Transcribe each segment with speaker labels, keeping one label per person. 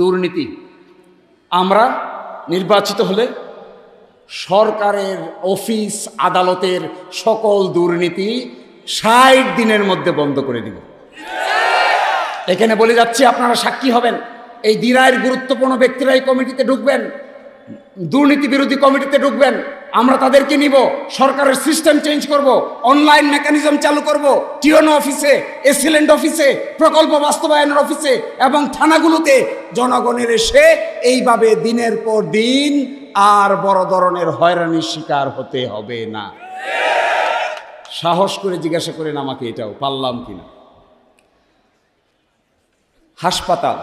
Speaker 1: দুর্নীতি। আমরা নির্বাচিত হলে সরকারের অফিস আদালতের সকল দুর্নীতি ৬০ দিনের মধ্যে বন্ধ করে দিব। এখানে বলে যাচ্ছি, আপনারা সাক্ষী হবেন। এই দিরাইয়ের গুরুত্বপূর্ণ ব্যক্তিরা এই কমিটিতে ঢুকবেন, দুর্নীতি বিরোধী কমিটিতে ঢুকবেন। আমরা তাদেরকে নিব, সরকারের সিস্টেম চেঞ্জ করব, অনলাইন মেকানিজম চালু করব, টিওনো অফিসে, এসিলেন্ট অফিসে, প্রকল্প বাস্তবায়নের অফিসে এবং থানাগুলোতে জনগণের এসে এইভাবে দিনের পর দিন আর বড় ধরনের হয়রানির শিকার হতে হবে না। সাহস করে জিজ্ঞাসা করেন আমাকে, এটাও পারলাম কিনা। হাসপাতাল,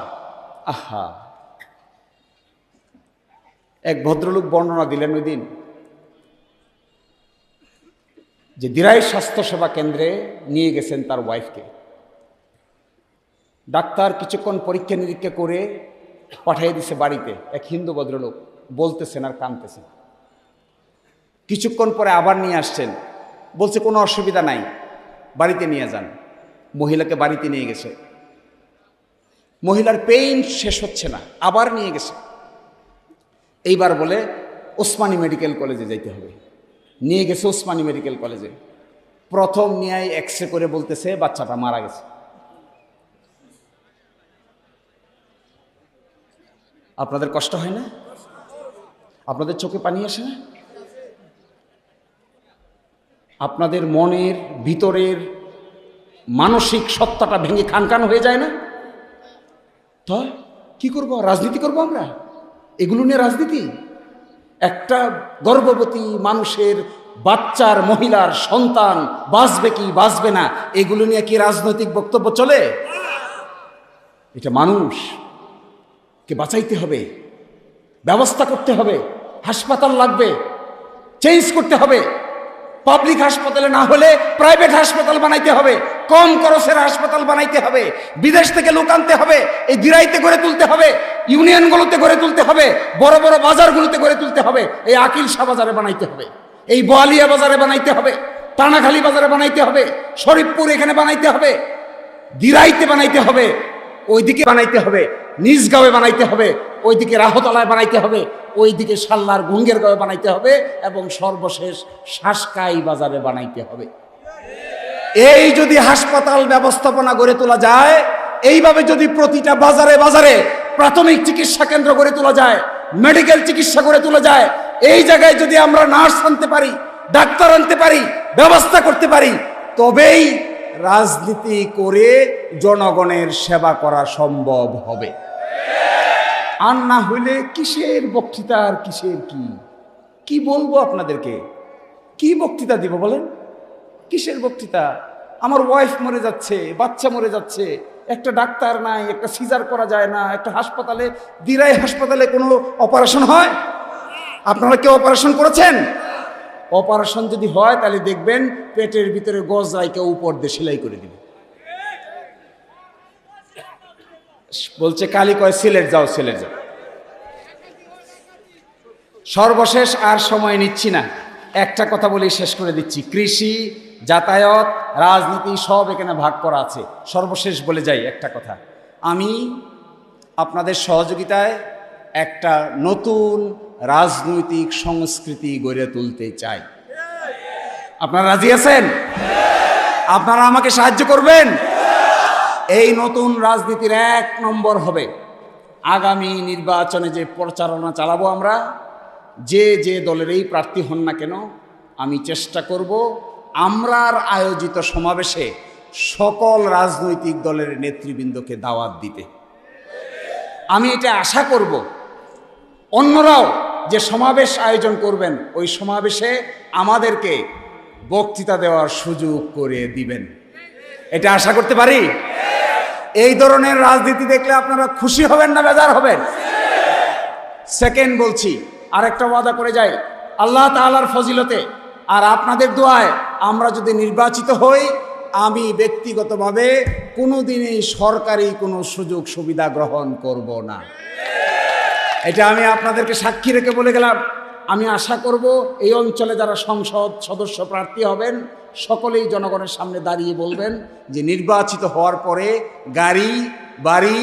Speaker 1: আহা, এক ভদ্রলোক বর্ণনা দিলেন ওই দিন যে দিরাই স্বাস্থ্যসেবা কেন্দ্রে নিয়ে গেছেন তার ওয়াইফকে। ডাক্তার কিছুক্ষণ পরীক্ষা নিরীক্ষা করে পাঠিয়ে দিছে বাড়িতে। এক হিন্দু ভদ্রলোক বলতেছেন আর কাঁদতেছেন। কিছুক্ষণ পরে আবার নিয়ে আসছেন, বলছে কোনো অসুবিধা নাই, বাড়িতে নিয়ে যান। মহিলাকে বাড়িতে নিয়ে গেছে, মহিলার পেইন শেষ হচ্ছে না, আবার নিয়ে গেছে। এইবার বলে ওসমানী মেডিকেল কলেজে যাইতে হবে। নিয়ে গেছে ওসমানী মেডিকেল কলেজে। প্রথম নিয়ে এক্স রে করে বলতেছে বাচ্চাটা মারা গেছে। আপনাদের কষ্ট হয় না? আপনাদের চোখে পানি আসে না? আপনাদের মনের ভিতরের মানসিক সত্তাটা ভেঙে খানখান হয়ে যায় না? তো কি করব? রাজনীতি করব আমরা? এগুলো নিয়ে রাজনীতি? একটা গর্ভবতী মানুষের বাচ্চার, মহিলার সন্তান বাঁচবে কি বাঁচবে না, এগুলো নিয়ে কি রাজনৈতিক বক্তব্য চলে? এটা মানুষকে বাঁচাইতে হবে, ব্যবস্থা করতে হবে, হাসপাতাল লাগবে, চেঞ্জ করতে হবে। পাবলিক হাসপাতালে না হলে প্রাইভেট হাসপাতাল বানাইতে হবে, কম খরচের হাসপাতাল বানাইতে হবে, বিদেশ থেকে লোক আনতে হবে, এই দিরাইতে গড়ে তুলতে হবে, ইউনিয়নগুলোতে গড়ে তুলতে হবে, বড় বড় বাজারগুলোতে গড়ে তুলতে হবে, এই আকিল শাহ বাজারে বানাইতে হবে, এই বোয়ালিয়া বাজারে বানাইতে হবে, টানাখালী বাজারে বানাইতে হবে, শরীফপুর এখানে বানাইতে হবে, দিরাইতে বানাইতে হবে, ওইদিকে বানাইতে হবে, নিজগাঁওয়ে বানাইতে হবে, ওইদিকে রাহতলায় বানাইতে হবে, ওইদিকে সাল্লার গুঙ্গের গাঁয়ে বানাইতে হবে এবং সর্বশেষ শাসকাই বাজারে বানাইতে হবে। এই যদি হাসপাতাল ব্যবস্থাপনা গড়ে তোলা যায়, এইভাবে যদি প্রতিটা বাজারে বাজারে প্রাথমিক চিকিৎসা কেন্দ্র গড়ে তোলা যায়, মেডিকেল চিকিৎসা গড়ে তোলা যায়, এই জায়গায় যদি আমরা নার্স আনতে পারি, ডাক্তার আনতে পারি, ব্যবস্থা করতে পারি, তবেই রাজনীতি করে জনগণের সেবা করা সম্ভব হবে। আর না হইলে কিসের বক্তৃতা আর কিসের কি বলবো আপনাদেরকে? কি বক্তৃতা দিব বলেন? কিসের বক্তৃতা? আমার ওয়াইফ মরে যাচ্ছে, বাচ্চা মরে যাচ্ছে, একটা ডাক্তার নাই, একটা সিজার করা যায় না, একটা হাসপাতালে, দিরাই হাসপাতালে কোনো অপারেশন হয়? আপনারা কেউ অপারেশন করেছেন? অপারেশন যদি হয় তাহলে দেখবেন পেটের ভিতরে গজরাইকে উপর দিয়ে সেলাই করে দিবে। বলছে কালি কয় সিলেট যাও, সিলেট যাও। সর্বশেষ আর সময় নিচ্ছি না, একটা কথা বলেই শেষ করে দিচ্ছি। কৃষি, যাতায়াত, রাজনীতি সব এখানে ভাগ করা আছে। সর্বশেষ বলে যাই একটা কথা, আমি আপনাদের সহযোগিতায় একটা নতুন রাজনৈতিক সংস্কৃতি গড়ে তুলতে চাই। আপনারা রাজি আছেন? আপনারা আমাকে সাহায্য করবেন? এই নতুন রাজনীতির ১ নম্বর হবে আগামী নির্বাচনে যে প্রচারণা চালাবো আমরা, যে দলেরই প্রার্থী হন না কেন, আমি চেষ্টা করব আমরার আয়োজিত সমাবেশে সকল রাজনৈতিক দলের নেতৃবৃন্দকে দাওয়াত দিতে। আমি এটা আশা করব অন্যরাও যে সমাবেশ আয়োজন করবেন, ওই সমাবেশে আমাদেরকে বক্তৃতা দেওয়ার সুযোগ করে দিবেন। এটা আশা করতে পারি? এই ধরনের রাজনীতি দেখলে আপনারা খুশি হবেন না বেজার হবেন? সেকেন্ড বলছি, আরেকটা ওয়াদা করে যাই, আল্লাহ তাআলার ফজিলতে আর আপনাদের দোয়ায় আমরা যদি নির্বাচিত হই, আমি ব্যক্তিগতভাবে কোনোদিনই সরকারি কোনো সুযোগ সুবিধা গ্রহণ করব না। এটা আমি আপনাদেরকে সাক্ষী রেখে বলে গেলাম। আমি আশা করব এই অঞ্চলে যারা সংসদ সদস্য প্রার্থী হবেন সকলেই জনগণের সামনে দাঁড়িয়ে বলবেন যে নির্বাচিত হওয়ার পরে গাড়ি, বাড়ি,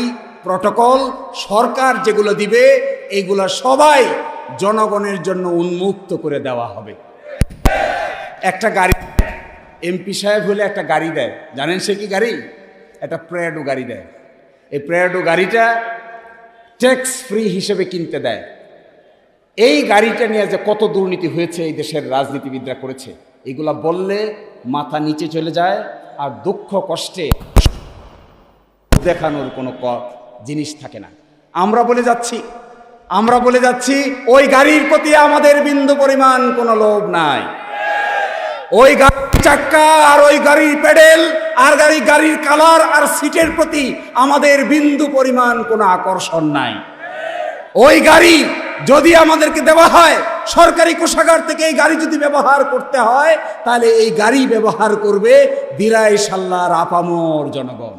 Speaker 1: প্রটোকল সরকার যেগুলো দিবে এইগুলো সবাই জনগণের জন্য উন্মুক্ত করে দেওয়া হবে। একটা গাড়ি এমপি সাহেব হলে একটা গাড়ি দেয়, জানেন সে কি গাড়ি? একটা প্রাডো গাড়ি দেয়। এই প্রাডো গাড়িটা ট্যাক্স ফ্রি হিসেবে কিনতে দেয়। এই গাড়িটা নিয়ে যে কত দুর্নীতি হয়েছে এই দেশের রাজনীতিবিদরা করেছে, এগুলা বললে মাথা নিচে চলে যায়, আর দুঃখ কষ্টে দেখানোর কোনো জিনিস থাকে না। আমরা বলে যাচ্ছি ওই গাড়ির প্রতি আমাদের বিন্দু পরিমাণ কোনো লোভ নাই। ওই গাড়ির চাক্কা আর ওই গাড়ির প্যাডেল আর গাড়ির কালার আর সিটের প্রতি আমাদের বিন্দু পরিমাণ কোনো আকর্ষণ নাই। ওই গাড়ি যদি আমাদেরকে দেওয়া হয়, সরকারি কোষাগার থেকে এই গাড়ি যদি ব্যবহার করতে হয়, তাহলে এই গাড়ি ব্যবহার করবে দিরাই সাল্লার আপামর জনগণ।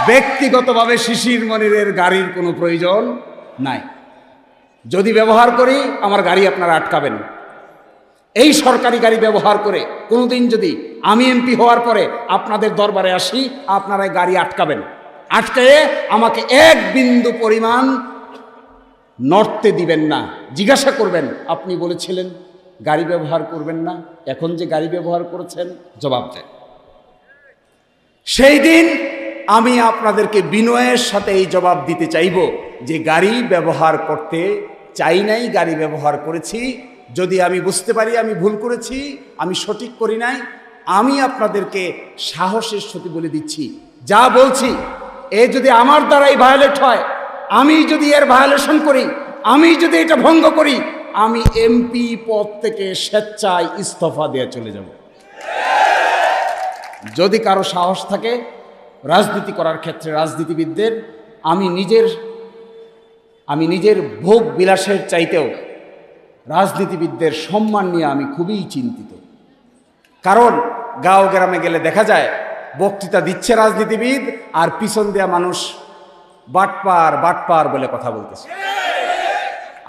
Speaker 1: ব্যক্তিগতভাবে শিশির মনিরের গাড়ির কোনো প্রয়োজন নাই। যদি ব্যবহার করি, আমার গাড়ি আপনারা আটকাবেন। এই সরকারি গাড়ি ব্যবহার করে কোনোদিন যদি আমি এমপি হওয়ার পরে আপনাদের দরবারে আসি, আপনারা গাড়ি আটকাবেন। আটকায়ে আমাকে এক বিন্দু পরিমাণ নড়তে দিবেন না। জিজ্ঞাসা করবেন, আপনি বলেছিলেন গাড়ি ব্যবহার করবেন না, এখন যে গাড়ি ব্যবহার করেছেন জবাব দেন। সেই দিন আমি আপনাদেরকে বিনয়ের সাথে এই জবাব দিতে চাইব যে গাড়ি ব্যবহার করতে চাই নাই, গাড়ি ব্যবহার করেছি। যদি আমি বুঝতে পারি আমি ভুল করেছি, আমি সঠিক করি নাই, আমি আপনাদেরকে সাহসের সাথে বলে দিচ্ছি, যা বলছি এ যদি আমার দ্বারাই ভায়োলেট হয়, আমি যদি এর ভায়োলেশন করি, আমি যদি এটা ভঙ্গ করি, আমি এমপি পদ থেকে স্বেচ্ছায় ইস্তফা দিয়ে চলে যাব। যদি কারো সাহস থাকে রাজনীতি করার ক্ষেত্রে, রাজনীতিবিদদের, আমি নিজের ভোগ বিলাসের চাইতেও রাজনীতিবিদদের সম্মান নিয়ে আমি খুবই চিন্তিত। কারণ গাঁও গ্রামে গেলে দেখা যায় বক্তৃতা দিচ্ছে রাজনীতিবিদ, আর পিছন দেয়া মানুষ বাটপার বলে কথা বলতেছে।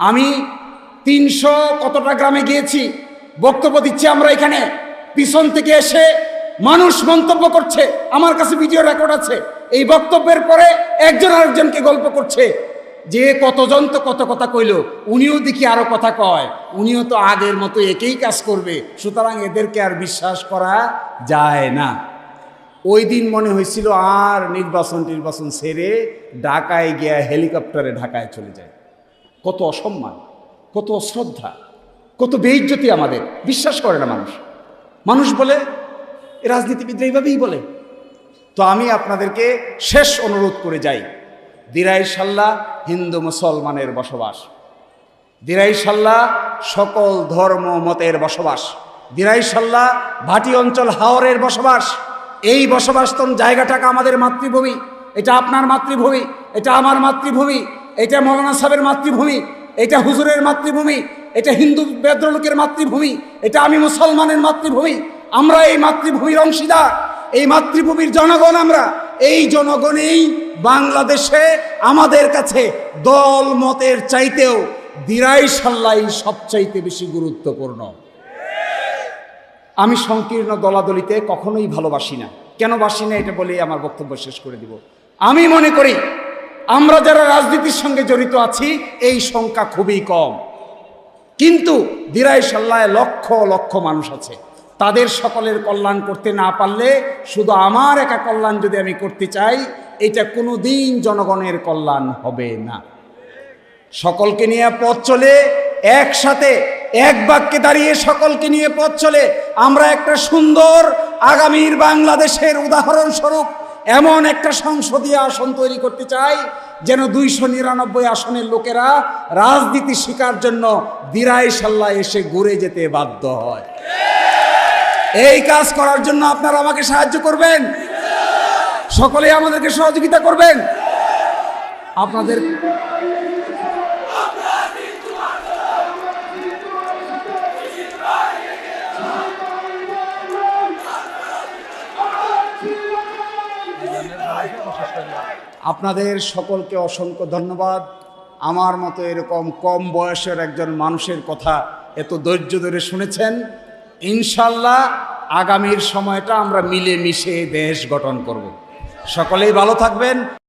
Speaker 1: আমি 300 কতটা গ্রামে গিয়েছি, বক্তব্য দিচ্ছি আমরা এখানে, পিছন থেকে এসে মানুষ মন্তব্য করছে, আমার কাছে ভিডিও রেকর্ড আছে। এই বক্তব্যের পরে একজন আরেকজনকে গল্প করছে যে কতজন তো কত কথা কইল, উনিও দেখি আরো কথা কয়, উনিও তো আগের মতো একই কাজ করবে, সুতরাং এদেরকে আর বিশ্বাস করা যায় না। ওই দিন মনে হয়েছিল আর নির্বাচন সেরে ঢাকায় গিয়া হেলিকপ্টারে ঢাকায় চলে যায়। কত অসম্মান, কত অশ্রদ্ধা, কত বেইজ্জতি আমাদের, বিশ্বাস করে না মানুষ বলে, রাজনীতিবিদরা এইভাবেই বলে। তো আমি আপনাদেরকে শেষ অনুরোধ করে যাই, দিরাই সাল্লাহ হিন্দু মুসলমানের বসবাস, দিরাই সাল্লাহ সকল ধর্ম মতের বসবাস, দিরাই সাল্লাহ ভাটি অঞ্চল হাওরের বসবাস। এই বসবাসতন জায়গাটাকে আমাদের মাতৃভূমি, এটা আপনার মাতৃভূমি, এটা আমার মাতৃভূমি, এটা মৌলানা সাহেবের মাতৃভূমি, এটা হুজুরের মাতৃভূমি, এটা হিন্দু ভদ্রলোকের মাতৃভূমি, এটা আমি মুসলমানের মাতৃভূমি। আমরা এই মাতৃভূমির অংশীদার, এই মাতৃভূমির জনগণ আমরা। এই জনগণেই বাংলাদেশে আমাদের কাছে দল মতের চাইতেও দিরাই সাল্লাই সবচাইতে বেশি গুরুত্বপূর্ণ। আমি সংকীর্ণ দলাদলিতে কখনোই ভালোবাসি না। কেন বাসি না এটা বলেই আমার বক্তব্য শেষ করে দিব। আমি মনে করি আমরা যারা রাজনীতির সঙ্গে জড়িত আছি এই সংখ্যা খুবই কম, কিন্তু দিরাই সাল্লায় লক্ষ লক্ষ মানুষ আছে। তাদের সকলের কল্যাণ করতে না পারলে, শুধু আমার একা কল্যাণ যদি আমি করতে চাই, এটা কোনো দিন জনগণের কল্যাণ হবে না। সকলকে নিয়ে পথ চলে, একসাথে এক বাক্যে দাঁড়িয়ে সকলকে নিয়ে পথ চলে আমরা একটা সুন্দর আগামীর বাংলাদেশের উদাহরণস্বরূপ এমন একটা সংসদীয় আসন তৈরি করতে চাই, যেন 299 আসনের লোকেরা রাজনীতি শিকার জন্য দিরাই সাল্লাহ এসে ঘুরে যেতে বাধ্য হয়। এই কাজ করার জন্য আপনারা আমাকে সাহায্য করবেন, সকলে আমাদেরকে সহযোগিতা করবেন। আপনাদের আপনাদের সকলকে অসংখ্য ধন্যবাদ। আমার মতো এরকম কম বয়সের একজন মানুষের কথা এত ধৈর্য ধরে শুনেছেন। ইনশাল্লাহ আগামীর সময়টা আমরা মিলেমিশে দেশ গঠন করব। সকলেই ভালো থাকবেন।